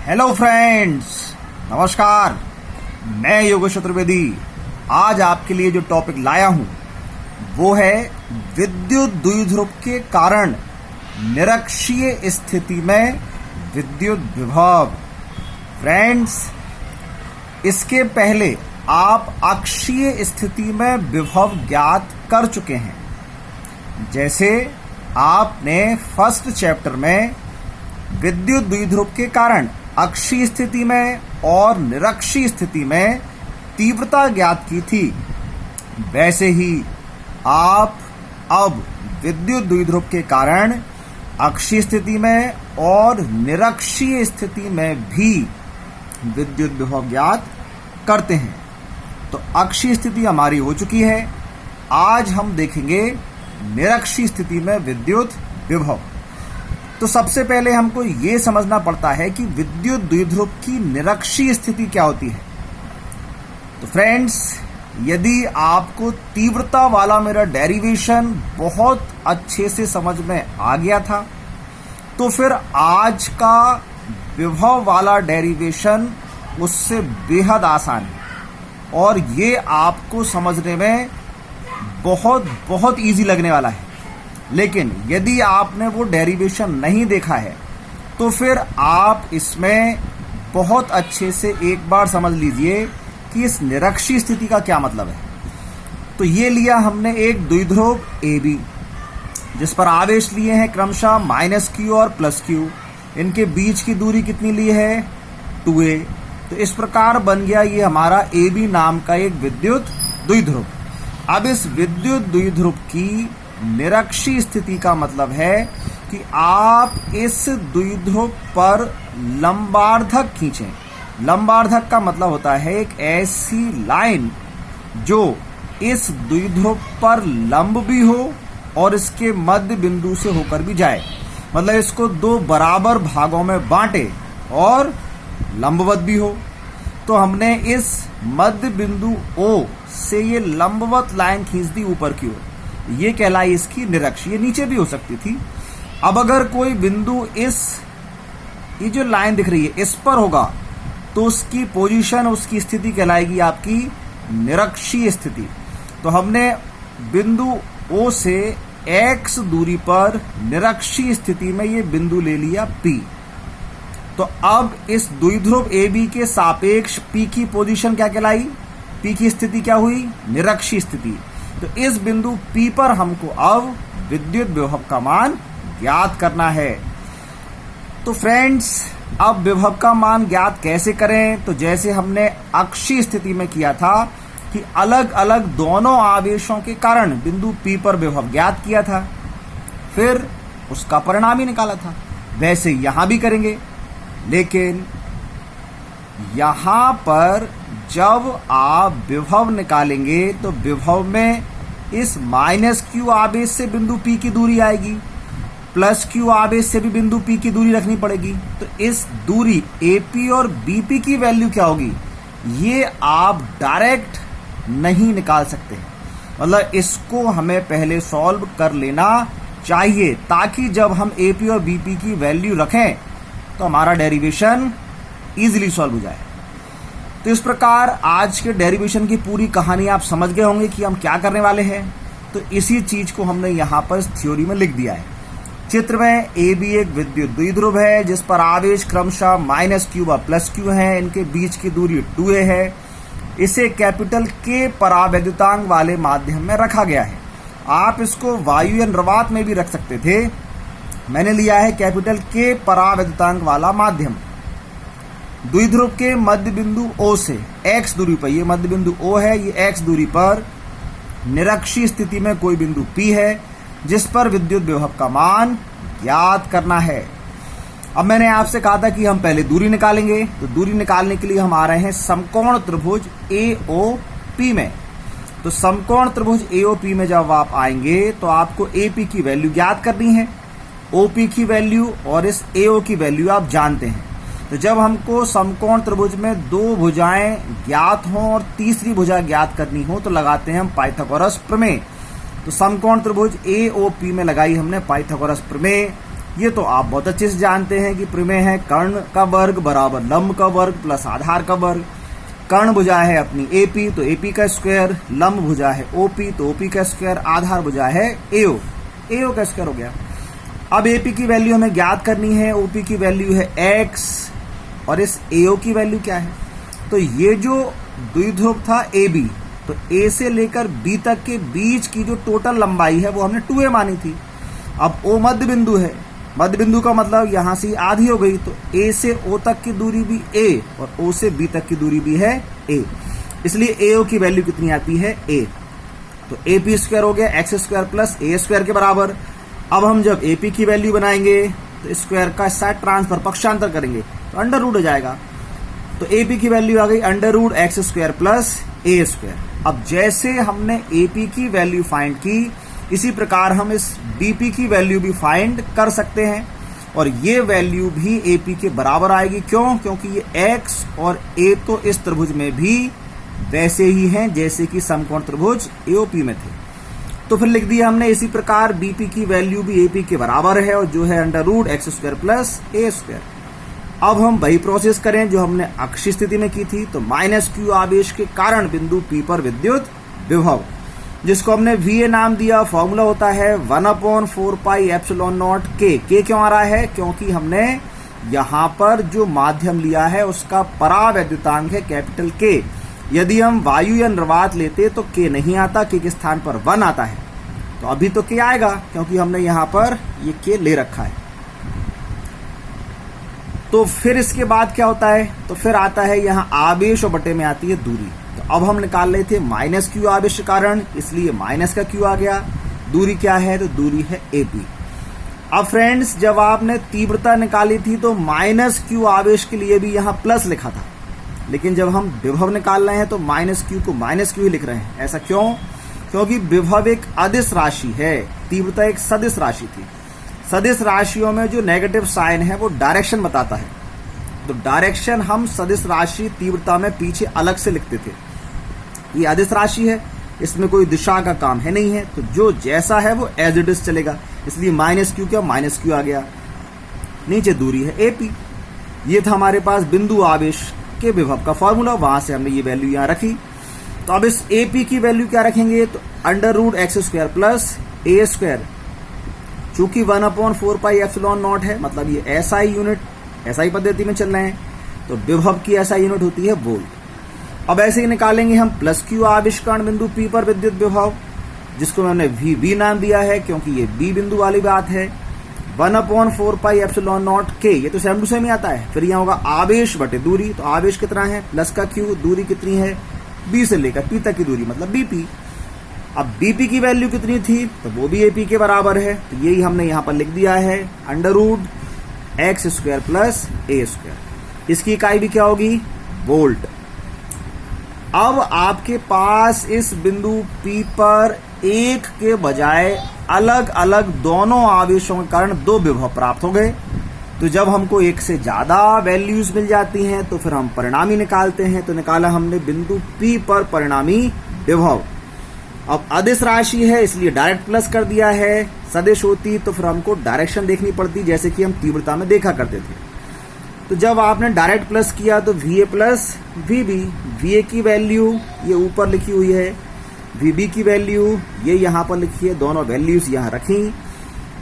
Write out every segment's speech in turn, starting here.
Hello friends, नमस्कार। मैं योगेश चतुर्वेदी आज आपके लिए जो टॉपिक लाया हूं वो है विद्युत द्विध्रुव के कारण निरक्षीय स्थिति में विद्युत विभव। फ्रेंड्स, इसके पहले आप अक्षीय स्थिति में विभव ज्ञात कर चुके हैं। जैसे आपने फर्स्ट चैप्टर में विद्युत द्विध्रुव के कारण अक्षीय स्थिति में और निरक्षीय स्थिति में तीव्रता ज्ञात की थी, वैसे ही आप अब विद्युत द्विध्रुव के कारण अक्षीय स्थिति में और निरक्षीय स्थिति में भी विद्युत विभव ज्ञात करते हैं। तो अक्षीय स्थिति हमारी हो चुकी है। आज हम देखेंगे निरक्षीय स्थिति में विद्युत विभव। तो सबसे पहले हमको ये समझना पड़ता है कि विद्युत द्विध्रुव की निरक्षीय स्थिति क्या होती है। तो फ्रेंड्स, यदि आपको तीव्रता वाला मेरा डेरिवेशन बहुत अच्छे से समझ में आ गया था तो फिर आज का विभव वाला डेरिवेशन उससे बेहद आसान है और ये आपको समझने में बहुत इजी लगने वाला है। लेकिन यदि आपने वो डेरिवेशन नहीं देखा है तो फिर आप इसमें बहुत अच्छे से एक बार समझ लीजिए कि इस निरक्षीय स्थिति का क्या मतलब है। तो ये लिया हमने एक द्विध्रुव AB जिस पर आवेश लिए हैं क्रमशः -Q और +Q। इनके बीच की दूरी कितनी ली है 2a। तो इस प्रकार बन गया ये हमारा AB नाम का एक विद्युत द्विध्रुव। अब इस विद्युत द्विध्रुव की निरक्षीय स्थिति का मतलब है कि आप इस द्विध्रुव पर लंबार्धक खींचें। लंबार्धक का मतलब होता है एक ऐसी लाइन जो इस द्विध्रुव पर लंब भी हो और इसके मध्य बिंदु से होकर भी जाए, मतलब इसको दो बराबर भागों में बांटे और लंबवत भी हो। तो हमने इस मध्य बिंदु O से ये लंबवत लाइन खींच दी ऊपर की ओर, ये कहलाई इसकी निरक्षीय। ये नीचे भी हो सकती थी। अब अगर कोई बिंदु ये जो लाइन दिख रही है इस पर होगा तो उसकी पोजीशन, उसकी स्थिति कहलाएगी आपकी निरक्षीय स्थिति। तो हमने बिंदु O से x दूरी पर निरक्षीय स्थिति में ये बिंदु ले लिया P। तो अब इस द्विध्रुव AB के सापेक्ष P की पोजीशन क्या कहलाई, P की स्थिति क्या हुई, निरक्षीय स्थिति। तो इस बिंदु P पर हमको अब विद्युत विभव का मान ज्ञात करना है। तो फ्रेंड्स, अब विभव का मान ज्ञात कैसे करें? तो जैसे हमने अक्षीय स्थिति में किया था कि अलग अलग दोनों आवेशों के कारण बिंदु P पर विभव ज्ञात किया था, फिर उसका परिणाम ही निकाला था, वैसे यहां भी करेंगे। लेकिन यहां पर जब आप विभव निकालेंगे तो विभव में इस -Q आवेश से बिंदु P की दूरी आएगी, +Q आवेश से भी बिंदु P की दूरी रखनी पड़ेगी। तो इस दूरी AP और BP की वैल्यू क्या होगी ये आप डायरेक्ट नहीं निकाल सकते हैं, मतलब इसको हमें पहले सॉल्व कर लेना चाहिए ताकि जब हम AP और BP की वैल्यू रखें तो हमारा डेरिवेशन इजीली सॉल्व हो जाए। तो इस प्रकार आज के डेरिवेशन की पूरी कहानी आप समझ गए होंगे कि हम क्या करने वाले हैं। तो इसी चीज को हमने यहाँ पर थ्योरी में लिख दिया है। चित्र में AB एक विद्युत द्विध्रुव है जिस पर आवेश क्रमशः -Q व +Q है। इनके बीच की दूरी 2a है। इसे कैपिटल K परावैद्युतांक वाले माध्यम में रखा गया है। आप इसको वायु या निर्वात में भी रख सकते थे। मैंने लिया है कैपिटल K परावैद्युतांक वाला माध्यम। द्विध्रुव के मध्य बिंदु O से x दूरी पर, ये मध्य बिंदु O है, ये x दूरी पर निरक्षीय स्थिति में कोई बिंदु P है जिस पर विद्युत विभव का मान ज्ञात करना है। अब मैंने आपसे कहा था कि हम पहले दूरी निकालेंगे, तो दूरी निकालने के लिए हम आ रहे हैं समकोण त्रिभुज AOP में। तो समकोण त्रिभुज AOP में जब आप आएंगे तो आपको AP की वैल्यू ज्ञात करनी है, OP की वैल्यू और इस AO की वैल्यू आप जानते हैं। तो जब हमको समकोण त्रिभुज में दो भुजाएं ज्ञात हों और तीसरी भुजा ज्ञात करनी हो तो लगाते हैं हम पाइथागोरस प्रमेय। तो समकोण त्रिभुज AOP में लगाई हमने पाइथागोरस प्रमेय। ये तो आप बहुत अच्छे से जानते हैं कि प्रमेय है कर्ण का वर्ग बराबर लंब का वर्ग प्लस आधार का वर्ग। कर्ण भुजा है अपनी एपी तो एपी का स्क्वायर, लंब भुजा है ओपी तो ओपी का स्क्वायर, आधार भुजा है एओ, एओ का स्क्वायर हो गया। अब एपी की वैल्यू हमें ज्ञात करनी है, ओपी की वैल्यू है एक्स और इस एओ की वैल्यू क्या है। तो ये जो द्विध्रुव था ए बी, तो ए से लेकर बी तक के बीच की जो टोटल लंबाई है वो हमने 2a मानी थी। अब ओ मध्य बिंदु है, मध्य बिंदु का मतलब यहां से आधी हो गई, तो ए से ओ तक की दूरी भी a और o से b तक की दूरी भी है a, इसलिए एओ की वैल्यू कितनी आती है a। तो ए पी स्क्वायर हो गया x square plus A square के बराबर। अब हम जब ए पी की वैल्यू बनाएंगे तो स्क्वायर का साइड ट्रांसफर पक्षांतर करेंगे तो अंडर रूट हो जाएगा। तो ए पी की वैल्यू आ गई under root X square plus A square. अब जैसे हमने ए पी की वैल्यू फाइंड की, इसी प्रकार हम इस बीपी की वैल्यू भी फाइंड कर सकते हैं और ये वैल्यू भी एपी के बराबर आएगी। क्यों? क्योंकि ये एक्स और ए तो इस त्रिभुज में भी वैसे ही हैं जैसे कि समकोण त्रिभुज एओपी में थे। तो फिर लिख दिया हमने इसी प्रकार बीपी की वैल्यू भी एपी के बराबर है और जो है under root X square plus A square. अब हम वही प्रोसेस करें जो हमने अक्षीय स्थिति में की थी। तो माइनस क्यू आवेश के कारण बिंदु पी पर विद्युत विभव, जिसको हमने वीए नाम दिया, फॉर्मूला होता है 1/4 पाई एप्सिलॉन नॉट के। के क्यों आ रहा है? क्योंकि हमने यहां पर जो माध्यम लिया है उसका परावैद्युतांक है कैपिटल के। यदि हम वायु या निर्वात लेते तो के नहीं आता, के के स्थान पर 1 आता है। तो अभी तो के आएगा क्योंकि हमने यहां पर ये के ले रखा है। तो फिर इसके बाद क्या होता है? तो फिर आता है यहाँ आवेश और बटे में आती है दूरी। तो अब हम निकाल रहे थे माइनस क्यू आवेश के कारण, इसलिए माइनस का क्यू आ गया। दूरी क्या है? तो दूरी है एपी। अब फ्रेंड्स, जब आपने तीव्रता निकाली थी तो माइनस क्यू आवेश के लिए भी यहाँ प्लस लिखा था, लेकिन जब हम विभव निकाल रहे हैं तो माइनस क्यू को माइनस क्यू ही लिख रहे हैं। ऐसा क्यों? क्योंकि विभव एक अदिश राशि है, तीव्रता एक सदिश राशि थी। सदिश राशियों में जो नेगेटिव साइन है वो डायरेक्शन बताता है। तो डायरेक्शन हम सदिश राशि तीव्रता में पीछे अलग से लिखते थे। ये अदिश राशि है, इसमें कोई दिशा का काम है नहीं है, तो जो जैसा है वो एज इट इज चलेगा। इसलिए माइनस क्यू क्या? माइनस क्यू आ गया। नीचे दूरी है एपी। ये था हमारे पास बिंदु आवेश के विभव का फॉर्मूला, वहां से हमने ये वैल्यू यहां रखी। तो अब इस एपी की वैल्यू क्या रखेंगे? तो under root X square plus A square. चूंकि 1/4 पाई एप्सिलॉन नॉट है, मतलब ये एसआई यूनिट, एसआई पद्धति में चल रहे हैं, तो विभव की एसआई यूनिट होती है वोल्ट। अब ऐसे ही निकालेंगे हम प्लस क्यू आवेश कण बिंदु पी पर विद्युत विभव, जिसको हमने वी बी नाम दिया है क्योंकि ये बी बिंदु वाली बात है। 1/4 पाई एप्सिलॉन नॉट के, ये तो सेम टू सेम ही आता है। फिर यहाँ होगा आवेश बटे दूरी। तो आवेश कितना है? प्लस का क्यू, दूरी कितनी है? बी से लेकर पी तक की दूरी, मतलब बीपी। अब बीपी की वैल्यू कितनी थी? तो वो भी एपी के बराबर है। तो यही हमने यहां पर लिख दिया है under root X square plus A square. इसकी इकाई भी क्या होगी? वोल्ट। अब आपके पास इस बिंदु पी पर एक के बजाय अलग अलग दोनों आवेशों के कारण दो विभव प्राप्त हो गए। तो जब हमको एक से ज्यादा वैल्यूज मिल जाती हैं तो फिर हम परिणामी निकालते हैं। तो निकाला हमने बिंदु पी पर परिणामी विभव। अब अदिश राशि है इसलिए डायरेक्ट प्लस कर दिया है। सदिश होती तो फिर हमको डायरेक्शन देखनी पड़ती, जैसे कि हम तीव्रता में देखा करते थे। तो जब आपने डायरेक्ट प्लस किया तो वीए प्लस वीबी। वीए की वैल्यू ये ऊपर लिखी हुई है, वीबी की वैल्यू ये यहाँ पर लिखी है, दोनों वैल्यूज यहाँ रखी।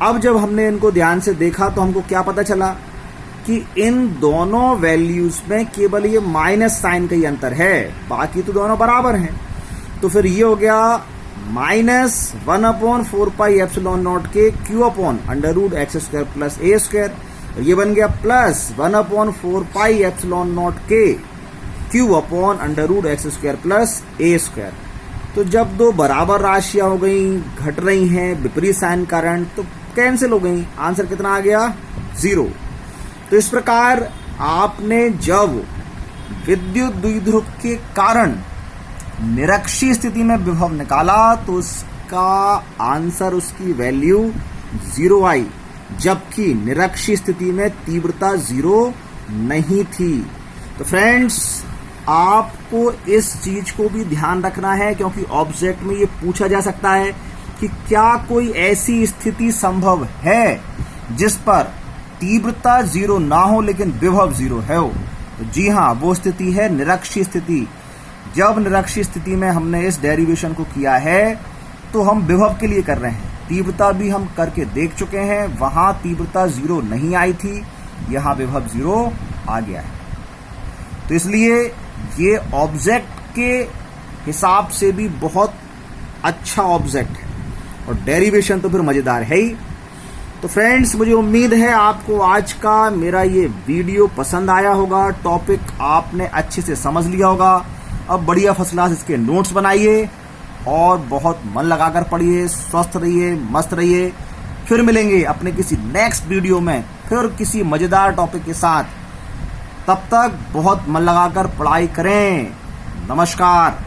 अब जब हमने इनको ध्यान से देखा तो हमको क्या पता चला कि इन दोनों वैल्यूज में केवल ये माइनस साइन का ही अंतर है, बाकी तो दोनों बराबर हैं। तो फिर ये हो गया माइनस 1/4 पाई एप्सिलॉन नॉट के Q upon under root X square plus A square. और ये बन गया प्लस 1/4 पाई एप्सिलॉन नॉट के Q upon under root X square plus A square. तो जब दो बराबर राशियां हो गई, घट रही हैं विपरीत साइन कारण, तो कैंसिल हो गई। आंसर कितना आ गया? 0। तो इस प्रकार आपने जब विद्युत द्विध्रुव के कारण निरक्षीय स्थिति में विभव निकाला तो उसका आंसर, उसकी वैल्यू 0 आई, जबकि निरक्षीय स्थिति में तीव्रता 0 नहीं थी। तो फ्रेंड्स, आपको इस चीज को भी ध्यान रखना है क्योंकि ऑब्जेक्ट में ये पूछा जा सकता है कि क्या कोई ऐसी स्थिति संभव है जिस पर तीव्रता जीरो ना हो लेकिन विभव जीरो है हो, तो जी हाँ, वो स्थिति है निरक्षीय स्थिति। जब निरक्षीय स्थिति में हमने इस डेरिवेशन को किया है तो हम विभव के लिए कर रहे हैं। तीव्रता भी हम करके देख चुके हैं, वहां तीव्रता जीरो नहीं आई थी, यहां विभव जीरो आ गया है। तो इसलिए ये ऑब्जेक्ट के हिसाब से भी बहुत अच्छा ऑब्जेक्ट है और डेरिवेशन तो फिर मजेदार है ही। तो फ्रेंड्स, मुझे उम्मीद है आपको आज का मेरा ये वीडियो पसंद आया होगा, टॉपिक आपने अच्छे से समझ लिया होगा। अब बढ़िया फर्स्ट क्लास इसके नोट्स बनाइए और बहुत मन लगाकर पढ़िए, स्वस्थ रहिए, मस्त रहिए। फिर मिलेंगे अपने किसी नेक्स्ट वीडियो में, फिर किसी मजेदार टॉपिक के साथ। तब तक बहुत मन लगाकर पढ़ाई करें। नमस्कार।